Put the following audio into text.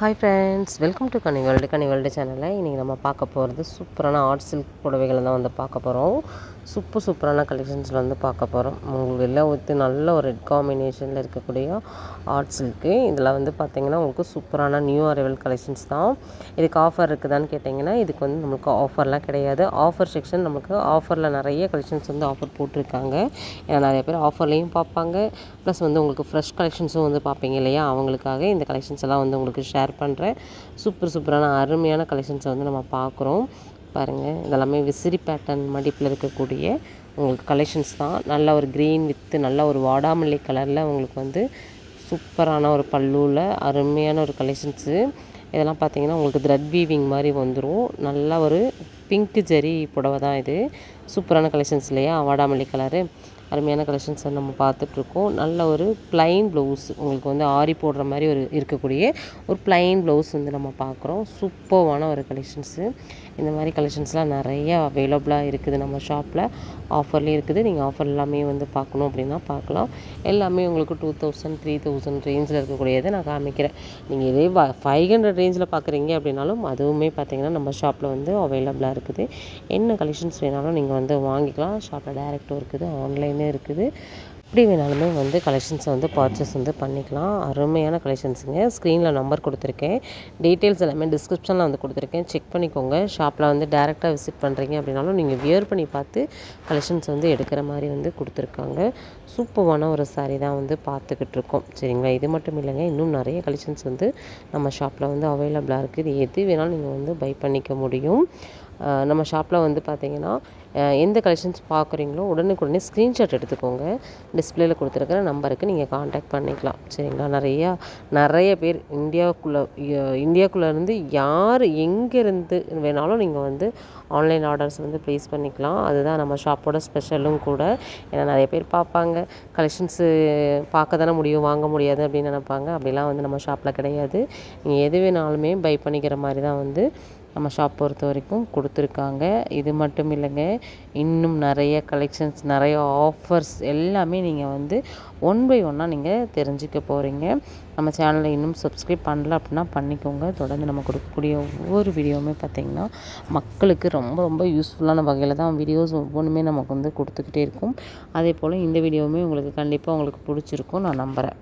Hi friends, welcome to Kani World channel. இன்னைக்கு நம்ம பார்க்க போகிறது சூப்பரான ஆர்ட் சில்க் புடவைகளை தான் வந்து பார்க்க போகிறோம். சூப்பரான கலெக்ஷன்ஸில் வந்து பார்க்க போகிறோம். உங்களுக்கு எல்லாம் வந்து நல்ல ஒரு ரெட் காம்பினேஷனில் இருக்கக்கூடிய ஆர்ட் சில்க்கு. இதில் வந்து பார்த்திங்கன்னா உங்களுக்கு சூப்பரான நியூ அரைவல் கலெக்ஷன்ஸ் தான். இதுக்கு ஆஃபர் இருக்குதான்னு கேட்டிங்கன்னா இதுக்கு வந்து நம்மளுக்கு ஆஃபர்லாம் கிடையாது. ஆஃபர் செக்ஷன் நமக்கு ஆஃபரில் நிறைய கலெக்ஷன்ஸ் வந்து ஆஃபர் போட்டிருக்காங்க. ஏன்னா நிறைய பேர் ஆஃபர்லேயும் பார்ப்பாங்க, ப்ளஸ் வந்து உங்களுக்கு ஃப்ரெஷ் கலெக்ஷன்ஸும் வந்து பார்ப்பீங்க இல்லையா, அவங்களுக்காக இந்த கலெக்ஷன்ஸ் எல்லாம் வந்து உங்களுக்கு ஷேர் பண்ணுறேன். சூப்பரான அருமையான கலெக்ஷன்ஸை வந்து நம்ம பார்க்குறோம். பாருங்கள், இதெல்லாமே விசிறி பேட்டர்ன் மடிப்பில் இருக்கக்கூடிய உங்களுக்கு கலெக்ஷன்ஸ் தான். நல்ல ஒரு க்ரீன் வித்து நல்ல ஒரு வாடாமல்லி கலரில் உங்களுக்கு வந்து சூப்பரான ஒரு பல்லுவில் அருமையான ஒரு கலெக்ஷன்ஸு. இதெல்லாம் பார்த்திங்கன்னா உங்களுக்கு த்ரெட் வீவிங் மாதிரி வந்துடும். நல்ல ஒரு பிங்க் ஜெரி புடவை தான் இது. சூப்பரான கலெக்ஷன்ஸ் இல்லையா, வாடாமல்லி கலரு. அருமையான கலெக்ஷன்ஸை நம்ம பார்த்துட்ருக்கோம். நல்ல ஒரு ப்ளைன் ப்ளவுஸ், உங்களுக்கு வந்து ஆரி போடுற மாதிரி இருக்கக்கூடிய ஒரு ப்ளைன் ப்ளவுஸ் வந்து நம்ம பார்க்குறோம். சூப்பரான ஒரு கலெக்ஷன்ஸு. இந்த மாதிரி கலெக்ஷன்ஸ்லாம் நிறையா அவைலபிளாக இருக்குது நம்ம ஷாப்பில். ஆஃபர்லேயும் இருக்குது. நீங்கள் ஆஃபர் எல்லாமே வந்து பார்க்கணும் அப்படின்னா பார்க்கலாம். எல்லாமே உங்களுக்கு 2000 3000 ரேஞ்சில் இருக்கக்கூடியதை நான் காமிக்கிறேன். நீங்கள் இதே 500 ரேஞ்சில் பார்க்குறீங்க அப்படின்னாலும் அதுவுமே பார்த்திங்கன்னா நம்ம ஷாப்பில் வந்து அவைலபிளாக இருக்குது. என்ன கலெக்ஷன்ஸ் வேணாலும் நீங்கள் வந்து வாங்கிக்கலாம். ஷாப்பில் டைரெக்டும் இருக்குது, ஆன்லைனும் இருக்குது. எப்படி வேணாலுமே வந்து கலெக்ஷன்ஸை வந்து பர்ச்சேஸ் வந்து பண்ணிக்கலாம். அருமையான கலெக்ஷன்ஸுங்க. ஸ்க்ரீனில் நம்பர் கொடுத்துருக்கேன், டீட்டெயில்ஸ் எல்லாமே டிஸ்கிரிப்ஷனில் வந்து கொடுத்துருக்கேன், செக் பண்ணிக்கோங்க. ஷாப்பில் வந்து டேரெக்டாக விசிட் பண்ணுறீங்க அப்படின்னாலும் நீங்கள் வியர் பண்ணி பார்த்து கலெக்ஷன்ஸ் வந்து எடுக்கிற மாதிரி வந்து கொடுத்துருக்காங்க. சூப்பரான ஒரு சாரீ தான் வந்து பார்த்துக்கிட்டு இருக்கோம். சரிங்களா, இது மட்டும் இல்லைங்க, இன்னும் நிறைய கலெக்ஷன்ஸ் வந்து நம்ம ஷாப்பில் வந்து அவைலபிளாக இருக்குது. எது வேணாலும் நீங்கள் வந்து பை பண்ணிக்க முடியும். நம்ம ஷாப்பில் வந்து பார்த்திங்கன்னா எந்த கலெக்ஷன்ஸ் பார்க்குறீங்களோ உடனுக்குடனே ஸ்க்ரீன்ஷாட் எடுத்துக்கோங்க. டிஸ்பிளேயில் கொடுத்துருக்கிற நம்பருக்கு நீங்கள் காண்டாக்ட் பண்ணிக்கலாம். சரிங்களா, நிறைய பேர் இந்தியாக்குள்ளேருந்து யார் எங்கேருந்து வேணாலும் நீங்கள் வந்து ஆன்லைன் ஆர்டர்ஸ் வந்து ப்ளேஸ் பண்ணிக்கலாம். அதுதான் நம்ம ஷாப்போட ஸ்பெஷலும் கூட. ஏன்னா நிறைய பேர் பார்ப்பாங்க, கலெக்ஷன்ஸு பார்க்க தானே முடியும், வாங்க முடியாது அப்படின்னு நினைப்பாங்க. அப்படிலாம் வந்து நம்ம ஷாப்பில் கிடையாது. நீங்கள் எது வேணாலுமே பை பண்ணிக்கிற மாதிரி தான் வந்து நம்ம ஷாப் பொறுத்த வரைக்கும் கொடுத்துருக்காங்க. இது மட்டும் இல்லைங்க, இன்னும் நிறைய கலெக்ஷன்ஸ், நிறைய ஆஃபர்ஸ் எல்லாமே நீங்கள் வந்து ஒன் பை ஒன்னாக நீங்கள் தெரிஞ்சுக்க போகிறீங்க. நம்ம சேனலை இன்னும் சப்ஸ்கிரைப் பண்ணல அப்படின்னா பண்ணிக்கோங்க. தொடர்ந்து நம்ம கொடுக்கக்கூடிய ஒவ்வொரு வீடியோவுமே பார்த்திங்கன்னா மக்களுக்கு ரொம்ப யூஸ்ஃபுல்லான வகையில் தான் வீடியோஸ் ஒவ்வொன்றுமே நமக்கு வந்து கொடுத்துக்கிட்டே இருக்கும். அதே போல் இந்த வீடியோவுமே உங்களுக்கு கண்டிப்பாக உங்களுக்கு பிடிச்சிருக்கும் நான் நம்புகிறேன்.